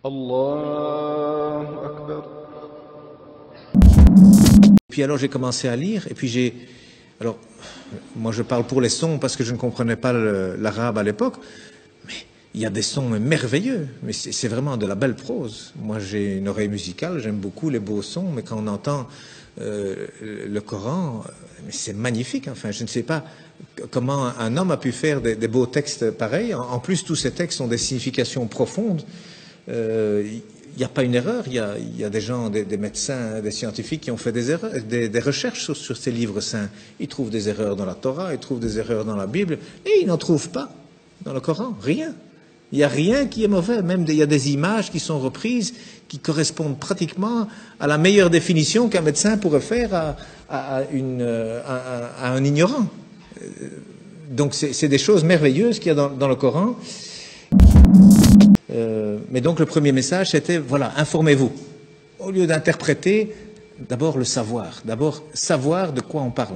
Allahu Akbar. Puis alors j'ai commencé à lire, et puis alors, moi je parle pour les sons parce que je ne comprenais pas l'arabe à l'époque, mais il y a des sons merveilleux, mais c'est vraiment de la belle prose. Moi j'ai une oreille musicale, j'aime beaucoup les beaux sons, mais quand on entend le Coran, c'est magnifique. Enfin, je ne sais pas comment un homme a pu faire des beaux textes pareils. En plus, tous ces textes ont des significations profondes. Il n'y a pas une erreur, il y a des gens, des médecins, des scientifiques qui ont fait des erreurs, des recherches sur ces livres saints. Ils trouvent des erreurs dans la Torah, ils trouvent des erreurs dans la Bible, et ils n'en trouvent pas dans le Coran, rien. Il n'y a rien qui est mauvais, même il y a des images qui sont reprises, qui correspondent pratiquement à la meilleure définition qu'un médecin pourrait faire à un ignorant. Donc c'est des choses merveilleuses qu'il y a dans le Coran. Mais donc le premier message c'était, voilà, informez-vous. Au lieu d'interpréter, d'abord le savoir. D'abord savoir de quoi on parle.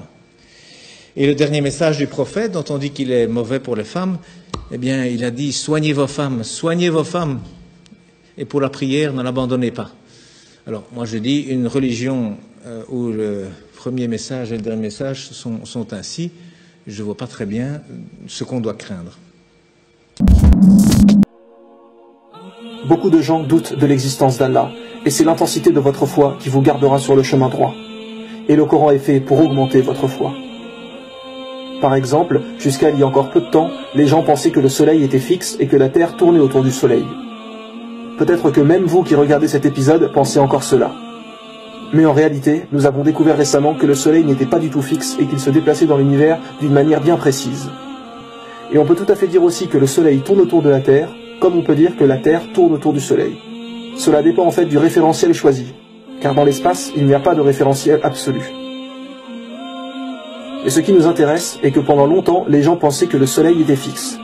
Et le dernier message du prophète, dont on dit qu'il est mauvais pour les femmes, eh bien il a dit, soignez vos femmes. Et pour la prière, ne l'abandonnez pas. Alors moi je dis, une religion où le premier message et le dernier message sont ainsi, je ne vois pas très bien ce qu'on doit craindre. Beaucoup de gens doutent de l'existence d'Allah, et c'est l'intensité de votre foi qui vous gardera sur le chemin droit. Et le Coran est fait pour augmenter votre foi. Par exemple, jusqu'à il y a encore peu de temps, les gens pensaient que le soleil était fixe et que la terre tournait autour du soleil. Peut-être que même vous qui regardez cet épisode pensez encore cela. Mais en réalité, nous avons découvert récemment que le soleil n'était pas du tout fixe et qu'il se déplaçait dans l'univers d'une manière bien précise. Et on peut tout à fait dire aussi que le soleil tourne autour de la terre, comme on peut dire que la Terre tourne autour du Soleil. Cela dépend en fait du référentiel choisi, car dans l'espace, il n'y a pas de référentiel absolu. Et ce qui nous intéresse est que pendant longtemps, les gens pensaient que le Soleil était fixe.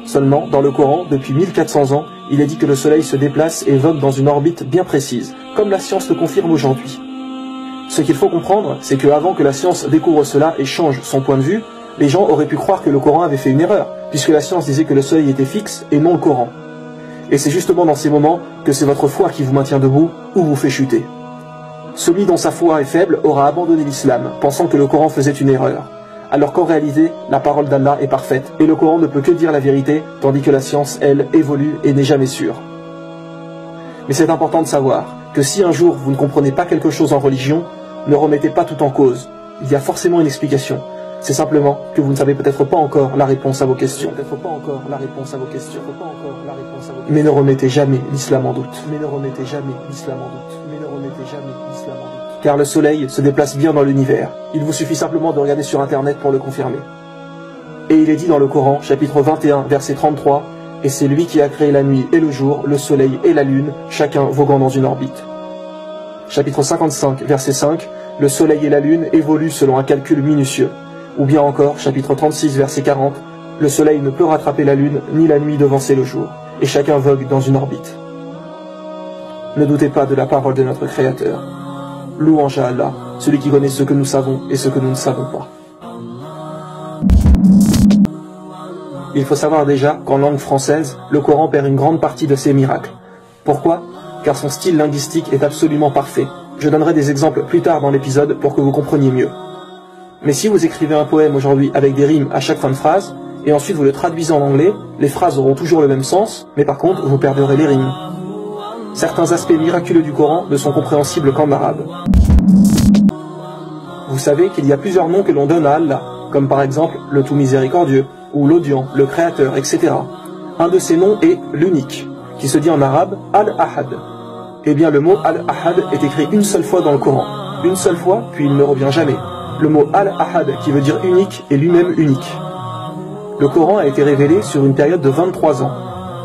Seulement, dans le Coran, depuis 1400 ans, il est dit que le Soleil se déplace et vogue dans une orbite bien précise, comme la science le confirme aujourd'hui. Ce qu'il faut comprendre, c'est qu'avant que la science découvre cela et change son point de vue, les gens auraient pu croire que le Coran avait fait une erreur, puisque la science disait que le soleil était fixe et non le Coran. Et c'est justement dans ces moments que c'est votre foi qui vous maintient debout ou vous fait chuter. Celui dont sa foi est faible aura abandonné l'islam, pensant que le Coran faisait une erreur, alors qu'en réalité, la parole d'Allah est parfaite, et le Coran ne peut que dire la vérité, tandis que la science, elle, évolue et n'est jamais sûre. Mais c'est important de savoir que si un jour vous ne comprenez pas quelque chose en religion, ne remettez pas tout en cause. Il y a forcément une explication. C'est simplement que vous ne savez peut-être pas encore la réponse à vos questions. Mais ne remettez jamais l'islam en doute. Car le soleil se déplace bien dans l'univers. Il vous suffit simplement de regarder sur internet pour le confirmer. Et il est dit dans le Coran, chapitre 21, verset 33, « Et c'est lui qui a créé la nuit et le jour, le soleil et la lune, chacun voguant dans une orbite. » Chapitre 55, verset 5, « Le soleil et la lune évoluent selon un calcul minutieux. » Ou bien encore, chapitre 36, verset 40, « Le soleil ne peut rattraper la lune, ni la nuit devancer le jour, et chacun vogue dans une orbite. » Ne doutez pas de la parole de notre Créateur. Louange à Allah, celui qui connaît ce que nous savons et ce que nous ne savons pas. Il faut savoir déjà qu'en langue française, le Coran perd une grande partie de ses miracles. Pourquoi? Car son style linguistique est absolument parfait. Je donnerai des exemples plus tard dans l'épisode pour que vous compreniez mieux. Mais si vous écrivez un poème aujourd'hui avec des rimes à chaque fin de phrase, et ensuite vous le traduisez en anglais, les phrases auront toujours le même sens, mais par contre vous perdrez les rimes. Certains aspects miraculeux du Coran ne sont compréhensibles qu'en arabe. Vous savez qu'il y a plusieurs noms que l'on donne à Allah, comme par exemple le tout miséricordieux, ou l'audient, le créateur, etc. Un de ces noms est l'unique, qui se dit en arabe Al-Ahad. Eh bien le mot Al-Ahad est écrit une seule fois dans le Coran. Une seule fois, puis il ne revient jamais. Le mot Al-Ahad, qui veut dire unique, est lui-même unique. Le Coran a été révélé sur une période de 23 ans.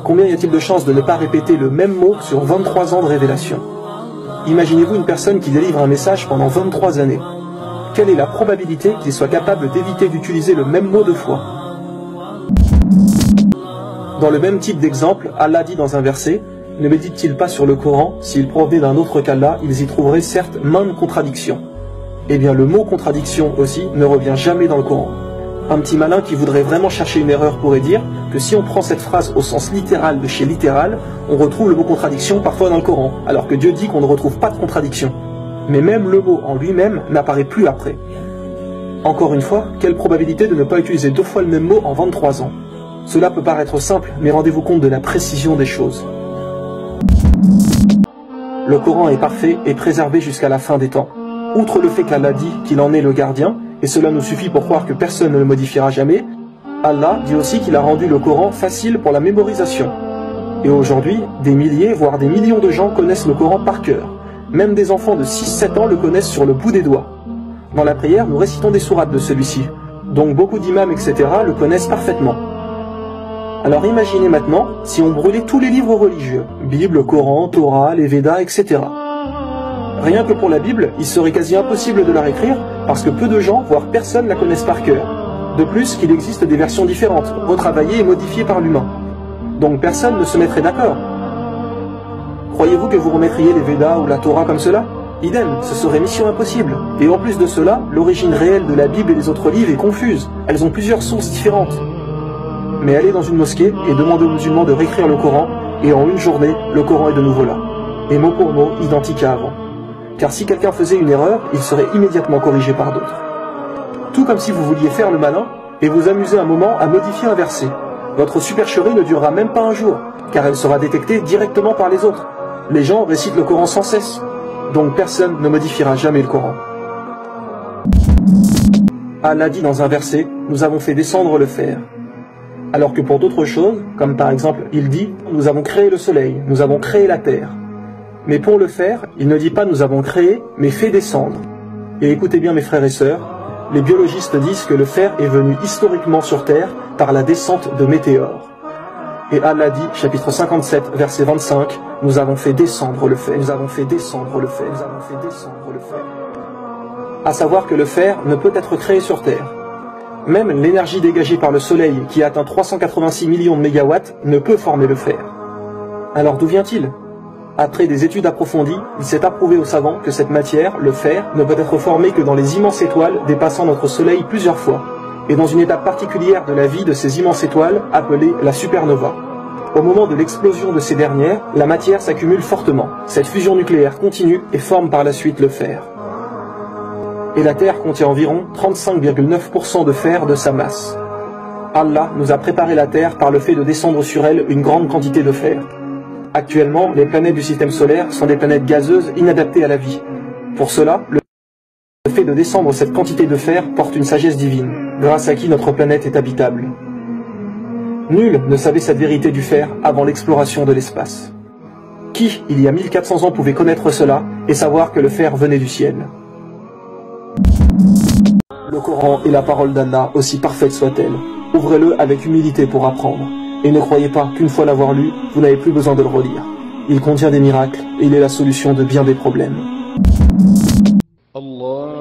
Combien y a-t-il de chances de ne pas répéter le même mot sur 23 ans de révélation? Imaginez-vous une personne qui délivre un message pendant 23 années. Quelle est la probabilité qu'il soit capable d'éviter d'utiliser le même mot deux fois? Dans le même type d'exemple, Allah dit dans un verset, « Ne médite-t-il pas sur le Coran, s'il provenait d'un autre qu'Allah, ils y trouveraient certes maintes contradictions. » Eh bien le mot contradiction aussi ne revient jamais dans le Coran. Un petit malin qui voudrait vraiment chercher une erreur pourrait dire que si on prend cette phrase au sens littéral de chez littéral, on retrouve le mot contradiction parfois dans le Coran, alors que Dieu dit qu'on ne retrouve pas de contradiction. Mais même le mot en lui-même n'apparaît plus après. Encore une fois, quelle probabilité de ne pas utiliser 2 fois le même mot en 23 ans. Cela peut paraître simple, mais rendez-vous compte de la précision des choses. Le Coran est parfait et préservé jusqu'à la fin des temps. Outre le fait qu'Allah dit qu'il en est le gardien, et cela nous suffit pour croire que personne ne le modifiera jamais, Allah dit aussi qu'il a rendu le Coran facile pour la mémorisation. Et aujourd'hui, des milliers, voire des millions de gens connaissent le Coran par cœur. Même des enfants de 6-7 ans le connaissent sur le bout des doigts. Dans la prière, nous récitons des sourates de celui-ci, donc beaucoup d'imams, etc. le connaissent parfaitement. Alors imaginez maintenant si on brûlait tous les livres religieux, Bible, Coran, Torah, les Védas, etc. Rien que pour la Bible, il serait quasi impossible de la réécrire parce que peu de gens, voire personne, la connaissent par cœur. De plus qu'il existe des versions différentes, retravaillées et modifiées par l'humain. Donc personne ne se mettrait d'accord. Croyez-vous que vous remettriez les Védas ou la Torah comme cela? Idem, ce serait mission impossible. Et en plus de cela, l'origine réelle de la Bible et des autres livres est confuse. Elles ont plusieurs sources différentes. Mais allez dans une mosquée et demandez aux musulmans de réécrire le Coran, et en une journée, le Coran est de nouveau là. Et mot pour mot, identique à avant. Car si quelqu'un faisait une erreur, il serait immédiatement corrigé par d'autres. Tout comme si vous vouliez faire le malin, et vous amuser un moment à modifier un verset. Votre supercherie ne durera même pas un jour, car elle sera détectée directement par les autres. Les gens récitent le Coran sans cesse, donc personne ne modifiera jamais le Coran. Allah dit dans un verset, nous avons fait descendre le fer. Alors que pour d'autres choses, comme par exemple, il dit, nous avons créé le soleil, nous avons créé la terre. Mais pour le faire, il ne dit pas nous avons créé, mais fait descendre. Et écoutez bien mes frères et sœurs, les biologistes disent que le fer est venu historiquement sur Terre par la descente de météores. Et Allah dit, chapitre 57, verset 25, nous avons fait descendre le fer, nous avons fait descendre le fer, nous avons fait descendre le fer. À savoir que le fer ne peut être créé sur Terre. Même l'énergie dégagée par le soleil, qui atteint 386 millions de mégawatts, ne peut former le fer. Alors d'où vient-il ? Après des études approfondies, il s'est approuvé aux savants que cette matière, le fer, ne peut être formée que dans les immenses étoiles dépassant notre soleil plusieurs fois, et dans une étape particulière de la vie de ces immenses étoiles appelée la supernova. Au moment de l'explosion de ces dernières, la matière s'accumule fortement. Cette fusion nucléaire continue et forme par la suite le fer. Et la Terre contient environ 35,9% de fer de sa masse. Allah nous a préparé la Terre par le fait de descendre sur elle une grande quantité de fer. Actuellement, les planètes du système solaire sont des planètes gazeuses inadaptées à la vie. Pour cela, le fait de descendre cette quantité de fer porte une sagesse divine, grâce à qui notre planète est habitable. Nul ne savait cette vérité du fer avant l'exploration de l'espace. Qui, il y a 1400 ans, pouvait connaître cela et savoir que le fer venait du ciel? Le Coran est la parole d'Allah, aussi parfaite soit-elle. Ouvrez-le avec humilité pour apprendre. Et ne croyez pas qu'une fois l'avoir lu, vous n'avez plus besoin de le relire. Il contient des miracles et il est la solution de bien des problèmes. Allah.